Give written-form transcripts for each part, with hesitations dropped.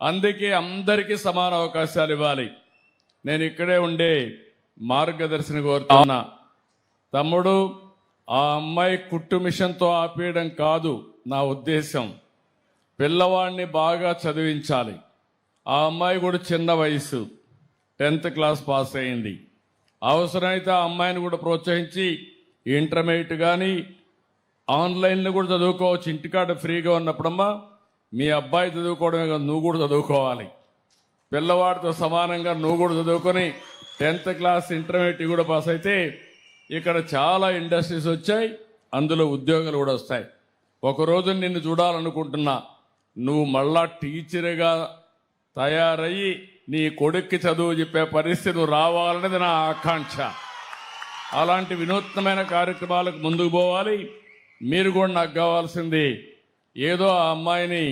అందుకే అందరికీ సమాన అవకాశాలు ఇవ్వాలి. నేను ఇక్కడే ఉండే మార్గదర్శిని కోరుతున్నా. తమ్ముడు, ఆ అమ్మాయి కుట్టు మిషన్తో ఆపేయడం కాదు నా ఉద్దేశం. పిల్లవాడిని బాగా చదివించాలి. ఆ అమ్మాయి కూడా చిన్న వయసు, 10th క్లాస్ పాస్ అయింది. అవసరమైతే ఆ అమ్మాయిని కూడా ప్రోత్సహించి ఇంటర్మీడియట్ కానీ ఆన్లైన్లో కూడా చదువుకోవచ్చు. ఇంటికాడ ఫ్రీగా ఉన్నప్పుడమ్మా మీ అబ్బాయి చదువుకోవడమే కాదు, నువ్వు కూడా చదువుకోవాలి. పిల్లవాడితో సమానంగా నువ్వు కూడా చదువుకొని 10th క్లాస్ ఇంటర్మీడియట్ కూడా పాస్ అయితే ఇక్కడ చాలా ఇండస్ట్రీస్ వచ్చాయి, అందులో ఉద్యోగాలు కూడా వస్తాయి. ఒకరోజు నిన్ను చూడాలనుకుంటున్నా, నువ్వు మళ్ళా టీచర్గా తయారయ్యి నీ కొడుక్కి చదువు చెప్పే పరిస్థితి నువ్వు రావాలనేది నా ఆకాంక్ష. అలాంటి వినూత్నమైన కార్యక్రమాలకు ముందుకు పోవాలి. మీరు కూడా నాకు కావాల్సింది ఏదో ఆ అమ్మాయిని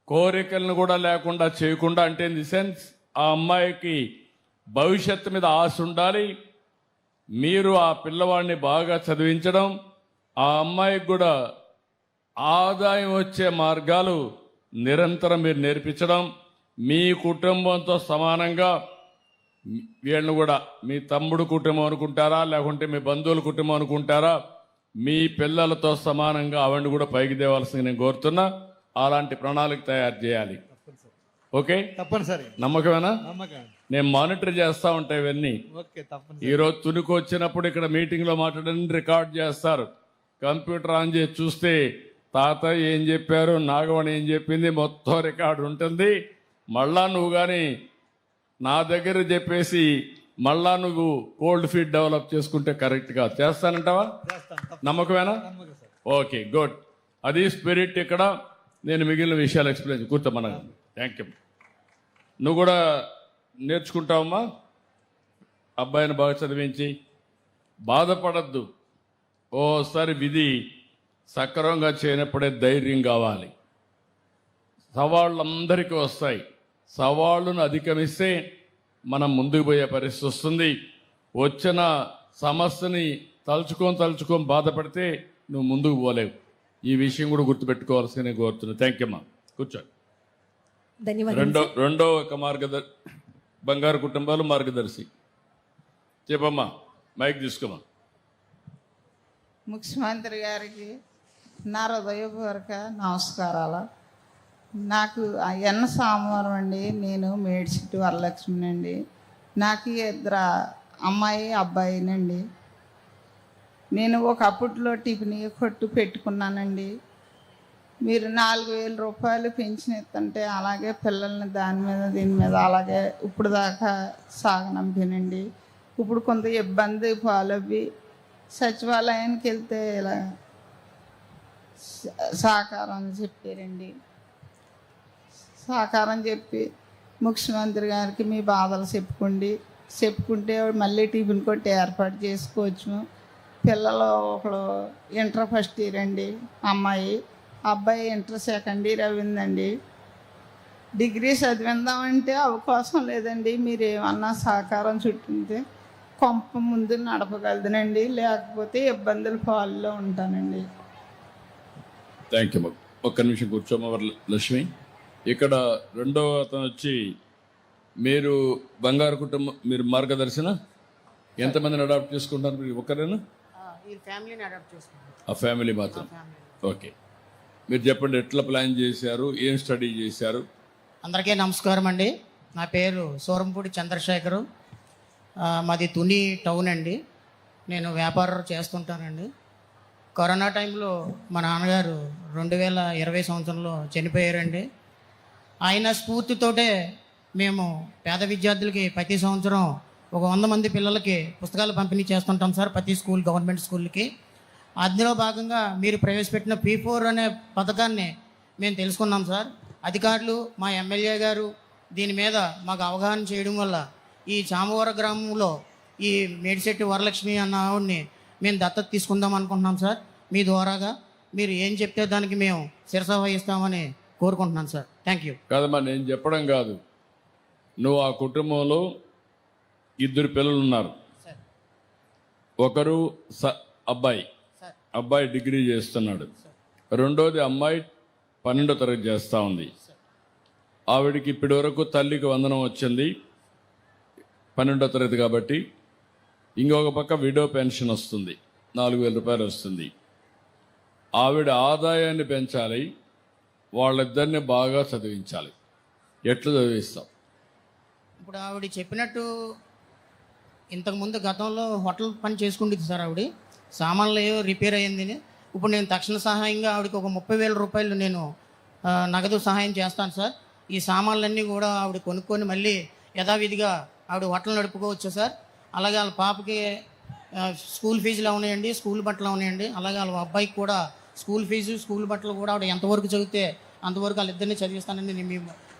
కోరికలను కూడా లేకుండా చేయకుండా, అంటే ఇన్ ది సెన్స్ ఆ అమ్మాయికి భవిష్యత్తు మీద ఆశ ఉండాలి. మీరు ఆ పిల్లవాడిని బాగా చదివించడం, ఆ అమ్మాయికి కూడా ఆదాయం వచ్చే మార్గాలు నిరంతరం మీరు నేర్పించడం, మీ కుటుంబంతో సమానంగా వీళ్ళని కూడా మీ తమ్ముడు కుటుంబం అనుకుంటారా, లేకుంటే మీ బంధువుల కుటుంబం అనుకుంటారా, మీ పిల్లలతో సమానంగా ఆవిడని కూడా పైకి తేవాల్సింది నేను కోరుతున్నా. అలాంటి ప్రణాళిక తయారు చేయాలి. ఓకే, తప్పనిసరి. నమ్మకమేనా? నమ్మకం. నేను మానిటర్ చేస్తా ఉంటా ఇవన్నీ. ఓకే, తప్పనిసరి. ఈరోజు తునికి వచ్చినప్పుడు ఇక్కడ మీటింగ్లో మాట్లాడని రికార్డ్ చేస్తారు. కంప్యూటర్ ఆన్ చేసి చూస్తే తాతయ్య ఏం చెప్పారు, నాగవణి ఏం చెప్పింది, మొత్తం రికార్డు ఉంటుంది. మళ్ళా నువ్వు కానీ నా దగ్గర చెప్పేసి మళ్ళా నువ్వు కోల్డ్ ఫీట్ డెవలప్ చేసుకుంటే కరెక్ట్గా చేస్తానంటావా? నమ్మకమేనా? Okay, good. అది స్పిరిట్. ఇక్కడ నేను మిగిలిన విషయాలు ఎక్స్ప్లెయిన్ కూర్చోమన్నా. Thank you. నువ్వు కూడా నేర్చుకుంటావమ్మా. అబ్బాయిని బాగా చదివించి బాధపడద్దు. ఓసారి విధి సక్రమంగా చేయనప్పుడే ధైర్యం కావాలి. సవాళ్ళు అందరికీ వస్తాయి. సవాళ్ళను అధిగమిస్తే మనం ముందుకు పోయే పరిస్థితి వస్తుంది. వచ్చిన సమస్యని తలుచుకొని బాధపడితే నువ్వు ముందుకు పోలేవు. ఈ విషయం కూడా గుర్తుపెట్టుకోవాల్సి నేను కోరుతున్నాను. థ్యాంక్ యూ అమ్మా. కూర్చో. రెండో ఒక బంగారు కుటుంబాలు మార్గదర్శి చెప్పమ్మా. మైక్ తీసుకోమా. ముఖ్యమంత్రి గారికి నా హృదయపూర్వక నమస్కారాలు. నాకు ఎన్న సోమవారం అండి. నేను మేడ్చిట్టు వరలక్ష్మి అండి. నాకు 2 అమ్మాయి అబ్బాయినండి. నేను ఒకప్పట్లో టిఫిన్ కొట్టు పెట్టుకున్నానండి. మీరు 4,000 రూపాయలు పెన్షన్ ఇస్తుంటే అలాగే పిల్లల్ని దాని మీద దీని మీద అలాగే ఇప్పుడు దాకా సాగనంపానండి. ఇప్పుడు కొంత ఇబ్బంది పాలవ్వి సచివాలయానికి వెళ్తే ఇలా సహకారం చెప్పారండి. సహకారం చెప్పి ముఖ్యమంత్రి గారికి మీ బాధలు చెప్పుకుంటే మళ్ళీ టిఫిన్ కొట్టి ఏర్పాటు చేసుకోవచ్చు. పిల్లలు ఒకరు ఇంటర్ ఫస్ట్ ఇయర్ అండి, అమ్మాయి. అబ్బాయి ఇంటర్ సెకండ్ ఇయర్ అయిందండి. డిగ్రీ చదివిందామంటే అవకాశం లేదండి. మీరు ఏమన్నా సహకారం చుట్టింటే కొంప ముందు నడపగలదునండి, లేకపోతే ఇబ్బందుల పాల్లో ఉంటానండి. Thank you. ఒక్క నిమిషం కూర్చోమ్మ లక్ష్మి. ఇక్కడ రెండవ అతను వచ్చి మీరు బంగారు కుటుంబం, మీరు మార్గదర్శన ఎంతమందిని అడాప్ట్ చేసుకుంటారు? మీరు ఒక్కరేనా? ఆ ఫ్యామిలీ మాత్రం. ఓకే, మీరు చెప్పండి ఎట్లా ప్లాన్ చేశారు, ఏం స్టడీ చేశారు? అందరికీ నమస్కారం అండి. నా పేరు సూరంపూడి చంద్రశేఖరు. మాది తుని టౌన్ అండి. నేను వ్యాపారం చేస్తుంటానండి. కరోనా టైంలో మా నాన్నగారు 2020 సంవత్సరంలో చనిపోయారండి. ఆయన స్ఫూర్తితోటే మేము పేద విద్యార్థులకి ప్రతి సంవత్సరం ఒక 100 మంది పిల్లలకి పుస్తకాలు పంపిణీ చేస్తుంటాం సార్, ప్రతి స్కూల్, గవర్నమెంట్ స్కూల్కి. అందులో భాగంగా మీరు ప్రవేశపెట్టిన P4 అనే పథకాన్ని మేము తెలుసుకున్నాం సార్. అధికారులు, మా ఎమ్మెల్యే గారు దీని మీద మాకు అవగాహన చేయడం వల్ల ఈ చామవర గ్రామంలో ఈ మేడిశెట్టి వరలక్ష్మి అన్న ఆవిడ్ని మేము దత్తత తీసుకుందాం అనుకుంటున్నాం సార్. మీ ద్వారాగా మీరు ఏం చెప్తే దానికి మేము శిరస వహిస్తామని కోరుకుంటున్నాను సార్. Thank you. కాదమ్మా, నేను చెప్పడం కాదు. నువ్వు ఆ కుటుంబంలో 2 పిల్లలు ఉన్నారు. ఒకరు అబ్బాయి డిగ్రీ చేస్తున్నాడు. రెండోది అమ్మాయి 12వ తరగతి చేస్తూ ఉంది. ఆవిడికి ఇప్పటి వరకు తల్లికి వందనం వచ్చింది 12వ తరగతి కాబట్టి. ఇంకొక పక్క విడో పెన్షన్ వస్తుంది, 4,000 రూపాయలు వస్తుంది. ఆవిడ ఆదాయాన్ని పెంచాలి, వాళ్ళిద్దరిని బాగా చదివించాలి. ఎట్లా చదివిస్తాం? ఇప్పుడు ఆవిడ చెప్పినట్టు ఇంతకుముందు గతంలో హోటల్ పని చేసుకుంటుంది సార్. ఆవిడ సామాన్లు ఏవో రిపేర్ అయ్యింది. ఇప్పుడు నేను తక్షణ సహాయంగా ఆవిడకి ఒక 30,000 రూపాయలు నేను నగదు సహాయం చేస్తాను సార్. ఈ సామాన్లన్నీ కూడా ఆవిడ కొనుక్కొని మళ్ళీ యథావిధిగా ఆవిడ హోటల్ నడుపుకోవచ్చు సార్. అలాగే వాళ్ళ పాపకి స్కూల్ ఫీజులు ఉన్నాయండి, స్కూల్ బట్టలు ఉన్నాయండి. అలాగే వాళ్ళ అబ్బాయికి కూడా స్కూల్ ఫీజు, స్కూల్ బట్టలు కూడా ఆవిడ ఎంతవరకు చదివితే అంతవరకు వాళ్ళిద్దరిని చదివిస్తానని నేను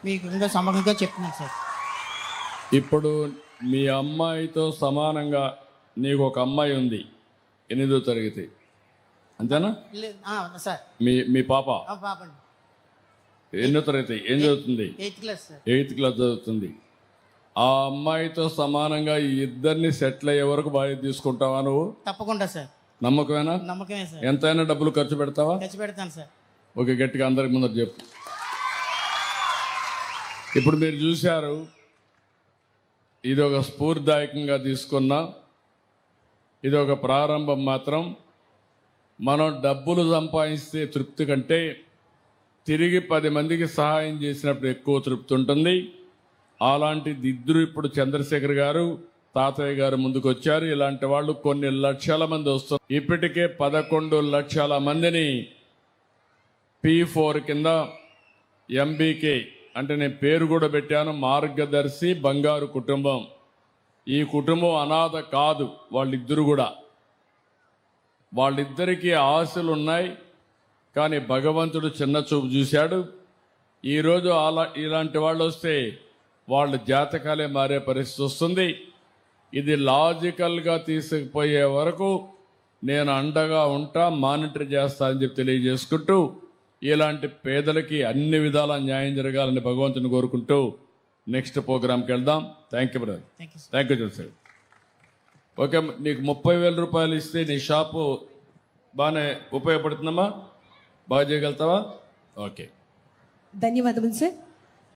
మీకు ఇంకా సమగ్రంగా చెప్తున్నాను సార్. ఇప్పుడు మీ అమ్మాయితో సమానంగా నీకు ఒక అమ్మాయి ఉంది, 8వ తరగతి, అంతేనా? లేదు సార్. మీ పాప పాప అండి, ఎన్నో తరగతి ఏం చదువుతుంది? 8th class sir. 8th class చదువుతుంది. ఆ అమ్మాయితో సమానంగా ఈ ఇద్దరిని సెటిల్ అయ్యే వరకు బాధ్యత తీసుకుంటావా నువ్వు? తప్పకుండా సార్. నమ్మకమేనా? నమ్మకమే సార్. ఎంతైనా డబ్బులు ఖర్చు పెడతావా? ఖర్చు పెడతాను సార్. ఓకే, గట్టిగా అందరికి ముందర చెప్పు. ఇప్పుడు మీరు చూశారు, ఇది ఒక స్ఫూర్తిదాయకంగా తీసుకున్నా, ఇది ఒక ప్రారంభం మాత్రం. మనం డబ్బులు సంపాదిస్తే తృప్తి కంటే తిరిగి 10 మందికి సహాయం చేసినప్పుడు ఎక్కువ తృప్తి ఉంటుంది. అలాంటిది ఇద్దరు ఇప్పుడు చంద్రశేఖర్ గారు, తాతయ్య గారు ముందుకు వచ్చారు. ఇలాంటి వాళ్ళు కొన్ని లక్షల మంది వస్తున్నారు. ఇప్పటికే 11 లక్షల మందిని P4 కింద MBK అంటే నేను పేరు కూడా పెట్టాను, మార్గదర్శి బంగారు కుటుంబం. ఈ కుటుంబం అనాథ కాదు, వాళ్ళిద్దరు కూడా. వాళ్ళిద్దరికీ ఆశలు ఉన్నాయి, కానీ భగవంతుడు చిన్న చూపు చూశాడు. ఈరోజు ఇలాంటి వాళ్ళు వస్తే వాళ్ళ జాతకాలే మారే పరిస్థితి వస్తుంది. ఇది లాజికల్గా తీసుకుపోయే వరకు నేను అండగా ఉంటా, మానిటర్ చేస్తా అని చెప్పి తెలియజేసుకుంటూ, ఇలాంటి పేదలకి అన్ని విధాల న్యాయం జరగాలని భగవంతుని కోరుకుంటూ నెక్స్ట్ ప్రోగ్రామ్కి వెళ్దాం. Thank you brother. Thank you sir. Okay, నీకు 30,000 రూపాయలు ఇస్తే నీ షాపు బాగానే ఉపయోగపడుతుందమ్మా? బాగా చేయగలుగుతావా? ఓకే, ధన్యవాదములు సార్.